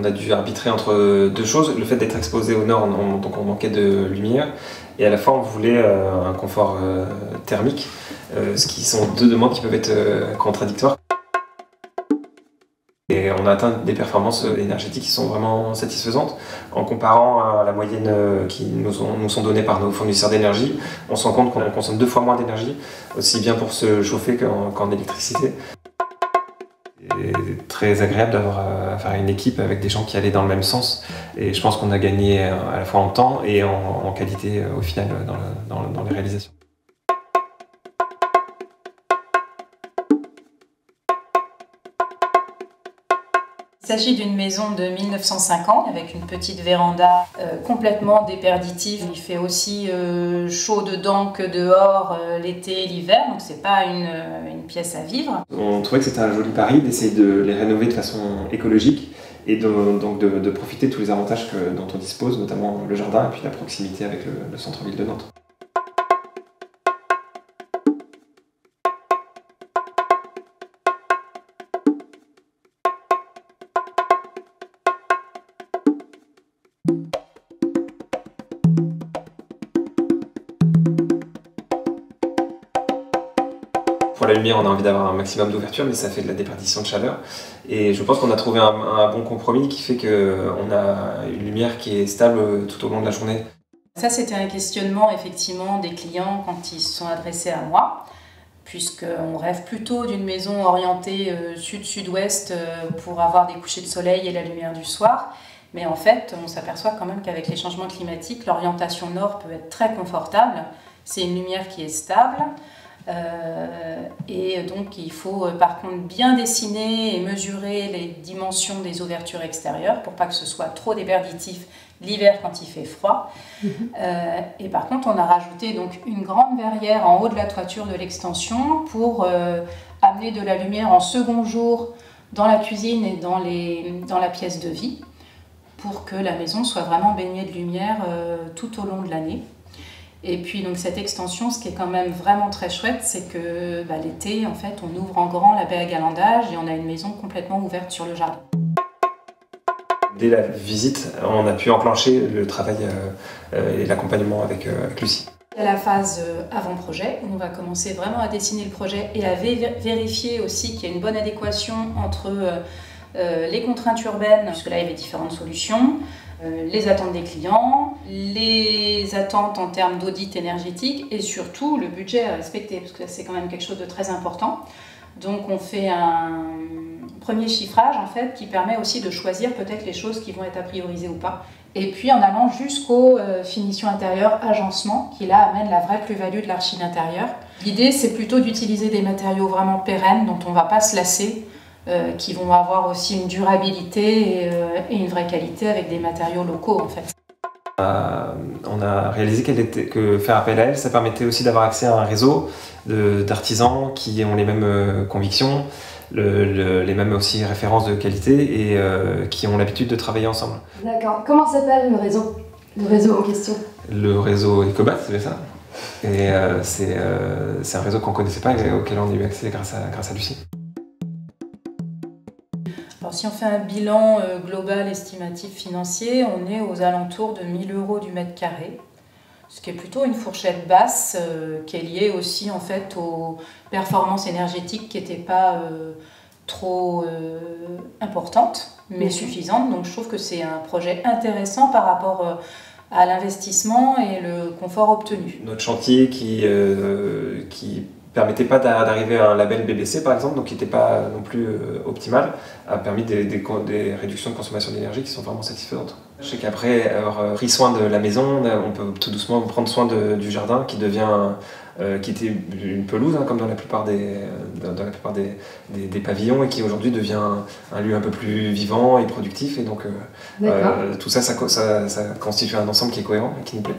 On a dû arbitrer entre deux choses, le fait d'être exposé au nord, donc on manquait de lumière, et à la fois on voulait un confort thermique, ce qui sont deux demandes qui peuvent être contradictoires. Et on a atteint des performances énergétiques qui sont vraiment satisfaisantes. En comparant à la moyenne qui nous sont données par nos fournisseurs d'énergie, on se rend compte qu'on consomme 2 fois moins d'énergie, aussi bien pour se chauffer qu'en électricité. C'est très agréable d'avoir affaire à une équipe avec des gens qui allaient dans le même sens. Et je pense qu'on a gagné à la fois en temps et en qualité au final dans les réalisations. Il s'agit d'une maison de 1950 avec une petite véranda complètement déperditive. Il fait aussi chaud dedans que dehors l'été et l'hiver, donc c'est pas une pièce à vivre. On trouvait que c'était un joli pari d'essayer de les rénover de façon écologique et donc de profiter de tous les avantages dont on dispose, notamment le jardin et puis la proximité avec le centre-ville de Nantes. Pour la lumière, on a envie d'avoir un maximum d'ouverture, mais ça fait de la déperdition de chaleur. Et je pense qu'on a trouvé un bon compromis qui fait qu'on a une lumière qui est stable tout au long de la journée. Ça, c'était un questionnement effectivement des clients quand ils se sont adressés à moi, puisqu'on rêve plutôt d'une maison orientée sud-sud-ouest pour avoir des couchers de soleil et la lumière du soir. Mais en fait, on s'aperçoit quand même qu'avec les changements climatiques, l'orientation nord peut être très confortable. C'est une lumière qui est stable. Et donc il faut par contre bien dessiner et mesurer les dimensions des ouvertures extérieures pour pas que ce soit trop déperditif l'hiver quand il fait froid. Et par contre on a rajouté donc une grande verrière en haut de la toiture de l'extension pour amener de la lumière en second jour dans la cuisine et dans la pièce de vie pour que la maison soit vraiment baignée de lumière tout au long de l'année. Et puis donc cette extension, ce qui est quand même vraiment très chouette, c'est que l'été, en fait, on ouvre en grand la baie à galandage et on a une maison complètement ouverte sur le jardin. Dès la visite, on a pu enclencher le travail et l'accompagnement avec Lucie. Il y a la phase avant-projet, où on va commencer vraiment à dessiner le projet et à vérifier aussi qu'il y a une bonne adéquation entre les contraintes urbaines, puisque là il y avait différentes solutions, les attentes des clients, les attentes en termes d'audit énergétique et surtout le budget à respecter, parce que c'est quand même quelque chose de très important. Donc on fait un premier chiffrage en fait qui permet aussi de choisir peut-être les choses qui vont être à prioriser ou pas. Et puis en allant jusqu'aux finitions intérieures, agencement, qui là amène la vraie plus-value de l'archi d'intérieur. L'idée c'est plutôt d'utiliser des matériaux vraiment pérennes dont on ne va pas se lasser, qui vont avoir aussi une durabilité et une vraie qualité avec des matériaux locaux en fait. On a réalisé que faire appel à elle, ça permettait aussi d'avoir accès à un réseau d'artisans qui ont les mêmes convictions, les mêmes aussi références de qualité et qui ont l'habitude de travailler ensemble. D'accord. Comment s'appelle le réseau? Le réseau en question? Le réseau Ecobat, c'est ça. Et c'est un réseau qu'on ne connaissait pas et auquel on a eu accès grâce à Lucie. Alors, si on fait un bilan global estimatif financier, on est aux alentours de 1 000 € du mètre carré, ce qui est plutôt une fourchette basse qui est liée aussi en fait aux performances énergétiques qui n'étaient pas trop importantes, mais suffisantes. Donc je trouve que c'est un projet intéressant par rapport à l'investissement et le confort obtenu. Notre chantier qui permettait pas d'arriver à un label BBC par exemple, donc qui n'était pas non plus optimal, a permis des réductions de consommation d'énergie qui sont vraiment satisfaisantes. Je sais qu'après avoir pris soin de la maison, on peut tout doucement prendre soin du jardin qui était une pelouse, comme dans la plupart des pavillons, et qui aujourd'hui devient un lieu un peu plus vivant et productif, et donc tout ça constitue un ensemble qui est cohérent et qui nous plaît.